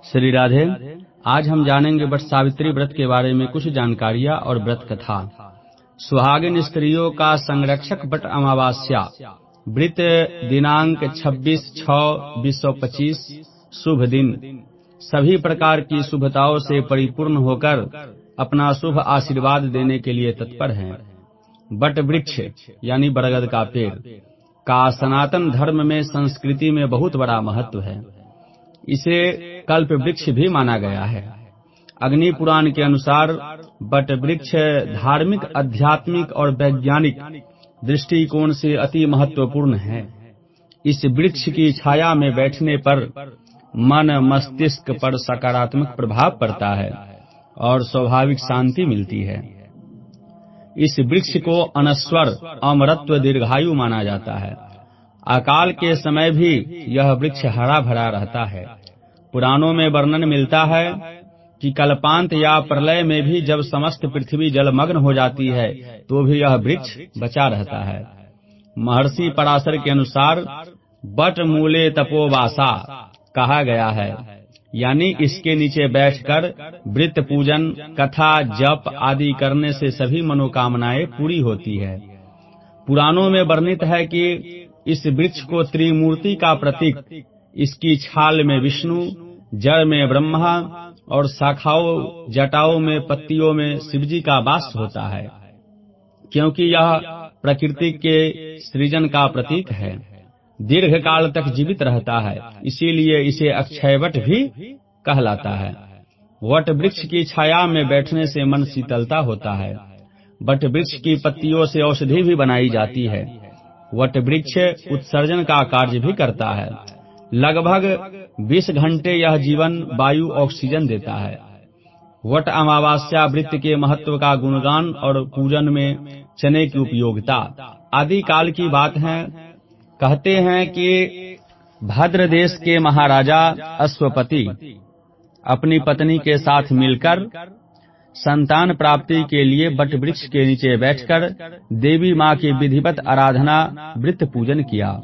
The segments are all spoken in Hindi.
श्री राधे। आज हम जानेंगे वट सावित्री व्रत के बारे में कुछ जानकारियां और व्रत कथा। सुहागिन स्त्रियों का संरक्षक वट अमावस्या। व्रत दिनांक 26/6/2025 शुभ दिन। सभी प्रकार की शुभताओं से परिपूर्ण होकर अपना शुभ आशीर्वाद देने के लिए तत्पर हैं। वट वृक्ष यानी बरगद का पेड़ का सनातन धर्म में संस्कृति में बहुत बड़ा महत्व है। इसे कल्प वृक्ष भी माना गया है। अग्नि पुराण के अनुसार वट वृक्ष धार्मिक, आध्यात्मिक और वैज्ञानिक दृष्टिकोण से अति महत्वपूर्ण है। इस वृक्ष की छाया में बैठने पर मन मस्तिष्क पर सकारात्मक प्रभाव पड़ता है और स्वाभाविक शांति मिलती है। इस वृक्ष को अनश्वर, अमरत्व, दीर्घायु माना जाता है। अकाल के समय भी यह वृक्ष हरा भरा रहता है। पुराणों में वर्णन मिलता है कि कल्पांत या प्रलय में भी जब समस्त पृथ्वी जलमग्न हो जाती है तो भी यह वृक्ष बचा रहता है। महर्षि पराशर के अनुसार वट मूले तपोवासा कहा गया है, यानी इसके नीचे बैठकर व्रत, पूजन, कथा, जप आदि करने से सभी मनोकामनाएं पूरी होती है। पुराणों में वर्णित है कि इस वृक्ष को त्रिमूर्ति का प्रतीक, इसकी छाल में विष्णु, जड़ में ब्रह्मा और शाखाओं, जटाओं में, पत्तियों में शिवजी का वास होता है। क्योंकि यह प्रकृति के सृजन का प्रतीक है, दीर्घ काल तक जीवित रहता है, इसीलिए इसे अक्षय वट भी कहलाता है। वट वृक्ष की छाया में बैठने से मन शीतलता होता है। वट वृक्ष की पत्तियों से औषधि भी बनाई जाती है। वट वृक्ष उत्सर्जन का कार्य भी करता है। लगभग 20 घंटे यह जीवन वायु ऑक्सीजन देता है। वट अमावस्या व्रत के महत्व का गुणगान और पूजन में चने की उपयोगिता आदि काल की बात है। कहते हैं कि भद्र देश के महाराजा अश्वपति अपनी पत्नी के साथ मिलकर संतान प्राप्ति के लिए वट वृक्ष के नीचे बैठकर देवी माँ की विधिवत आराधना, व्रत पूजन किया।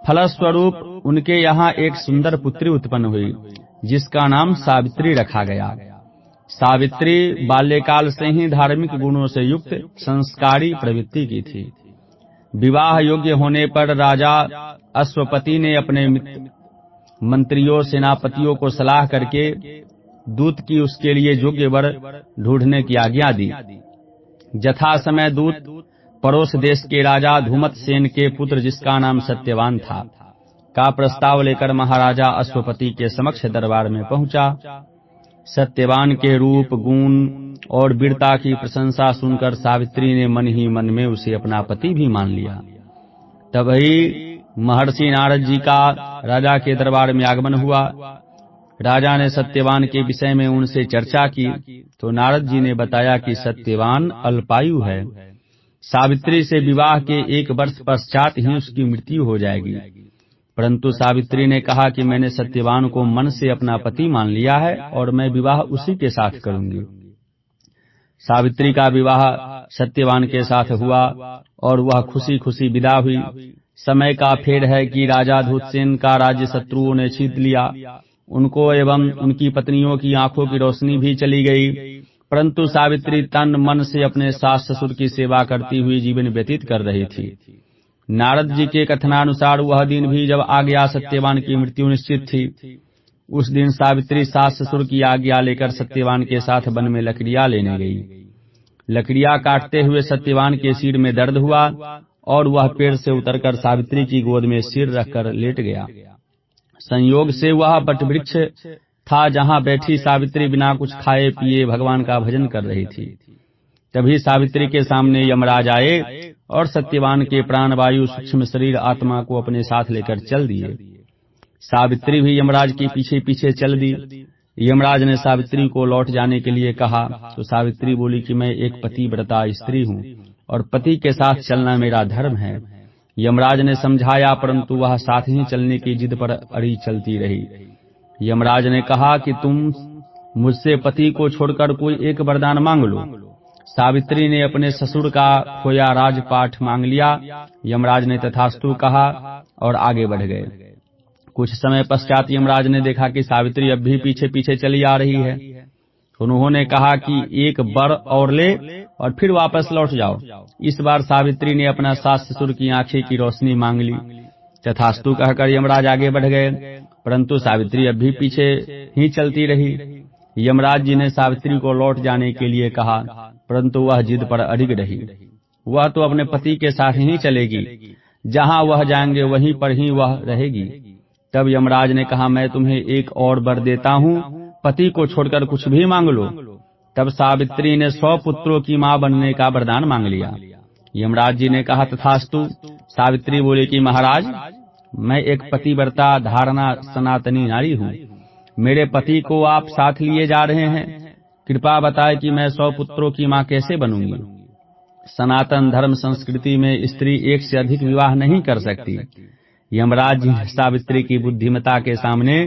फलस्वरूप उनके यहाँ एक सुंदर पुत्री उत्पन्न हुई, जिसका नाम सावित्री रखा गया। सावित्री बाल्यकाल से ही धार्मिक गुणों से युक्त संस्कारी प्रवृत्ति की थी। विवाह योग्य होने पर राजा अश्वपति ने अपने मंत्रियों, सेनापतियों को सलाह करके दूत की उसके लिए योग्य वर ढूंढने की आज्ञा दी। यथा समय दूत पड़ोस देश के राजा धूमतसेन के पुत्र, जिसका नाम सत्यवान था, का प्रस्ताव लेकर महाराजा अश्वपति के समक्ष दरबार में पहुंचा। सत्यवान के रूप, गुण और वीरता की प्रशंसा सुनकर सावित्री ने मन ही मन में उसे अपना पति भी मान लिया। तभी महर्षि नारद जी का राजा के दरबार में आगमन हुआ। राजा ने सत्यवान के विषय में उनसे चर्चा की तो नारद जी ने बताया कि सत्यवान अल्पायु है। सावित्री से विवाह के 1 वर्ष पश्चात ही उसकी मृत्यु हो जाएगी। परंतु सावित्री ने कहा कि मैंने सत्यवान को मन से अपना पति मान लिया है और मैं विवाह उसी के साथ करूंगी। सावित्री का विवाह सत्यवान के साथ हुआ और वह खुशी खुशी विदा हुई। समय का फेर है कि राजा धूतसेन का राज्य शत्रुओं ने छीन लिया। उनको एवं उनकी पत्नियों की आंखों की रोशनी भी चली गई। परंतु सावित्री तन मन से अपने सास ससुर की सेवा करती हुई जीवन व्यतीत कर रही थी। नारद जी के कथनानुसार वह दिन भी जब आ गया, सत्यवान की मृत्यु निश्चित थी। उस दिन सावित्री सास ससुर की आज्ञा लेकर सत्यवान के साथ वन में लकड़ियां लेने गई। लकड़ियां काटते हुए सत्यवान के सिर में दर्द हुआ और वह पेड़ से उतरकर सावित्री की गोद में सिर रखकर लेट गया। संयोग से वह वटवृक्ष था जहाँ बैठी सावित्री बिना कुछ खाए पिए भगवान का भजन कर रही थी। तभी सावित्री के सामने यमराज आए और सत्यवान के प्राण वायु, सूक्ष्म शरीर, आत्मा को अपने साथ लेकर चल दिए। सावित्री भी यमराज के पीछे पीछे चल दी। यमराज ने सावित्री को लौट जाने के लिए कहा तो सावित्री बोली कि मैं एक पतिव्रता स्त्री हूँ और पति के साथ चलना मेरा धर्म है। यमराज ने समझाया, परंतु वह साथ ही चलने की जिद पर अड़ी चलती रही। यमराज ने कहा कि तुम मुझसे पति को छोड़कर कोई एक वरदान मांग लो। सावित्री ने अपने ससुर का खोया राजपाठ मांग लिया। यमराज ने तथास्तु कहा और आगे बढ़ गए। कुछ समय पश्चात यमराज ने देखा कि सावित्री अब भी पीछे पीछे चली आ रही है। उन्होंने कहा कि एक बर और ले और फिर वापस लौट जाओ। इस बार सावित्री ने अपना सास ससुर की आंखें की रोशनी मांग ली। तथास्तु कहकर यमराज आगे बढ़ गए, परंतु सावित्री अब भी पीछे ही चलती रही। यमराज जी ने सावित्री को लौट जाने के लिए कहा, परंतु वह जिद पर अडिग रही। वह तो अपने पति के साथ ही चलेगी, जहां वह जाएंगे वहीं पर ही वह रहेगी। तब यमराज ने कहा, मैं तुम्हें एक और वर देता हूँ, पति को छोड़कर कुछ भी मांग लो। तब सावित्री ने 100 पुत्रों की मां बनने का वरदान मांग लिया। यमराज जी ने कहा, तथास्तु। सावित्री बोली कि महाराज, मैं एक पतिव्रता धारणा सनातनी नारी हूँ। मेरे पति को आप साथ लिए जा रहे हैं, कृपा बताए कि मैं 100 पुत्रों की मां कैसे बनूंगी। सनातन धर्म संस्कृति में स्त्री एक से अधिक विवाह नहीं कर सकती। यमराज जी ने सावित्री की बुद्धिमता के सामने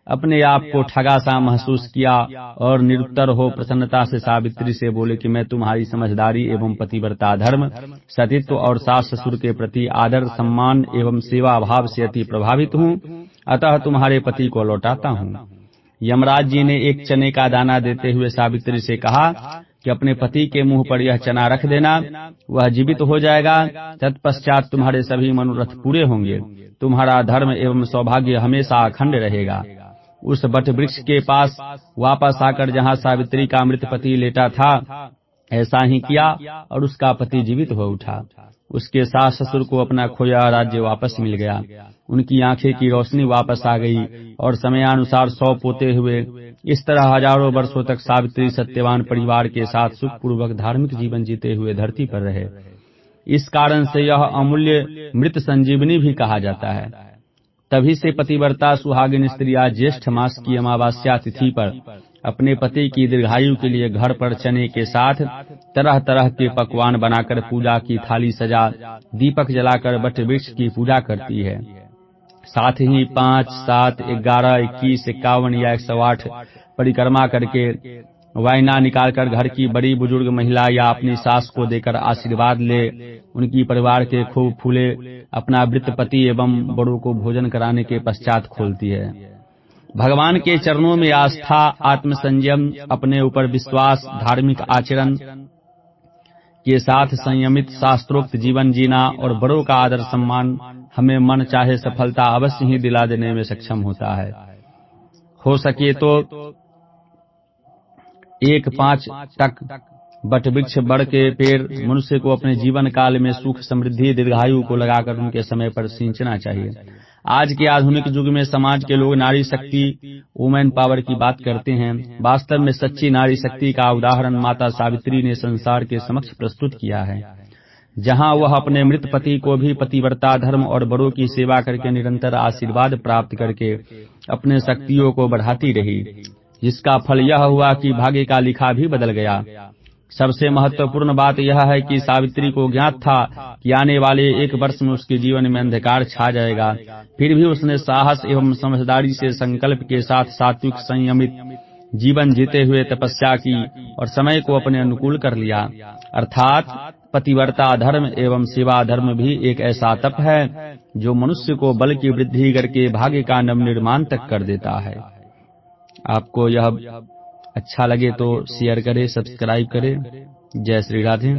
अपने आप को ठगा सा महसूस किया और निरुत्तर हो प्रसन्नता से सावित्री से बोले कि मैं तुम्हारी समझदारी एवं पतिव्रता धर्म, सतीत्व और सास ससुर के प्रति आदर सम्मान एवं सेवा भाव से अति प्रभावित हूँ, अतः तुम्हारे पति को लौटाता हूँ। यमराज जी ने एक चने का दाना देते हुए सावित्री से कहा कि अपने पति के मुंह पर यह चना रख देना, वह जीवित हो जाएगा। तत्पश्चात तुम्हारे सभी मनोरथ पूरे होंगे, तुम्हारा धर्म एवं सौभाग्य हमेशा अखंड रहेगा। उस बट वृक्ष के पास वापस आकर जहाँ सावित्री का मृत पति लेटा था, ऐसा ही किया और उसका पति जीवित हो उठा। उसके सास ससुर को अपना खोया राज्य वापस मिल गया। उनकी आंखें की रोशनी वापस आ गई और समयानुसार 100 पोते हुए। इस तरह हजारों वर्षों तक सावित्री सत्यवान परिवार के साथ सुखपूर्वक धार्मिक जीवन जीते हुए धरती पर रहे। इस कारण से यह अमूल्य मृत संजीवनी भी कहा जाता है। तभी से पतिव्रता सुहागिन स्त्रियां ज्येष्ठ मास की अमावस्या तिथि पर अपने पति की दीर्घायु के लिए घर पर चने के साथ तरह तरह के पकवान बनाकर पूजा की थाली सजा दीपक जलाकर वट वृक्ष की पूजा करती है। साथ ही 5, 7, 11, 21, 51 या 108 परिक्रमा करके वायना निकालकर घर की बड़ी बुजुर्ग महिला या अपनी सास को देकर आशीर्वाद ले उनकी परिवार के खूब फूले अपना वृत्त पति एवं बड़ों को भोजन कराने के पश्चात खोलती है। भगवान के चरणों में आस्था, आत्मसंयम, अपने ऊपर विश्वास, धार्मिक आचरण के साथ संयमित शास्त्रोक्त जीवन जीना और बड़ों का आदर सम्मान हमें मन चाहे सफलता अवश्य ही दिला देने में सक्षम होता है। हो सके तो 1-5 तक बट वृक्ष बड़ के पेड़ मनुष्य को अपने जीवन काल में सुख, समृद्धि, दीर्घायु को लगाकर उनके समय पर सींचना चाहिए। आज के आधुनिक युग में समाज के लोग नारी शक्ति, वुमेन पावर की बात करते हैं। वास्तव में सच्ची नारी शक्ति का उदाहरण माता सावित्री ने संसार के समक्ष प्रस्तुत किया है, जहां वह अपने मृत पति को भी पतिव्रता धर्म और बड़ों की सेवा करके निरंतर आशीर्वाद प्राप्त करके अपने शक्तियों को बढ़ाती रही, जिसका फल यह हुआ कि भाग्य का लिखा भी बदल गया। सबसे महत्वपूर्ण बात यह है कि सावित्री को ज्ञात था कि आने वाले 1 वर्ष में उसके जीवन में अंधकार छा जाएगा। फिर भी उसने साहस एवं समझदारी से संकल्प के साथ सात्विक संयमित जीवन जीते हुए तपस्या की और समय को अपने अनुकूल कर लिया। अर्थात पतिव्रता धर्म एवं सेवा धर्म भी एक ऐसा तप है जो मनुष्य को बल की वृद्धि करके भाग्य का नवनिर्माण तक कर देता है। आपको यह अच्छा लगे तो शेयर करें, सब्सक्राइब करें। जय श्री राधे।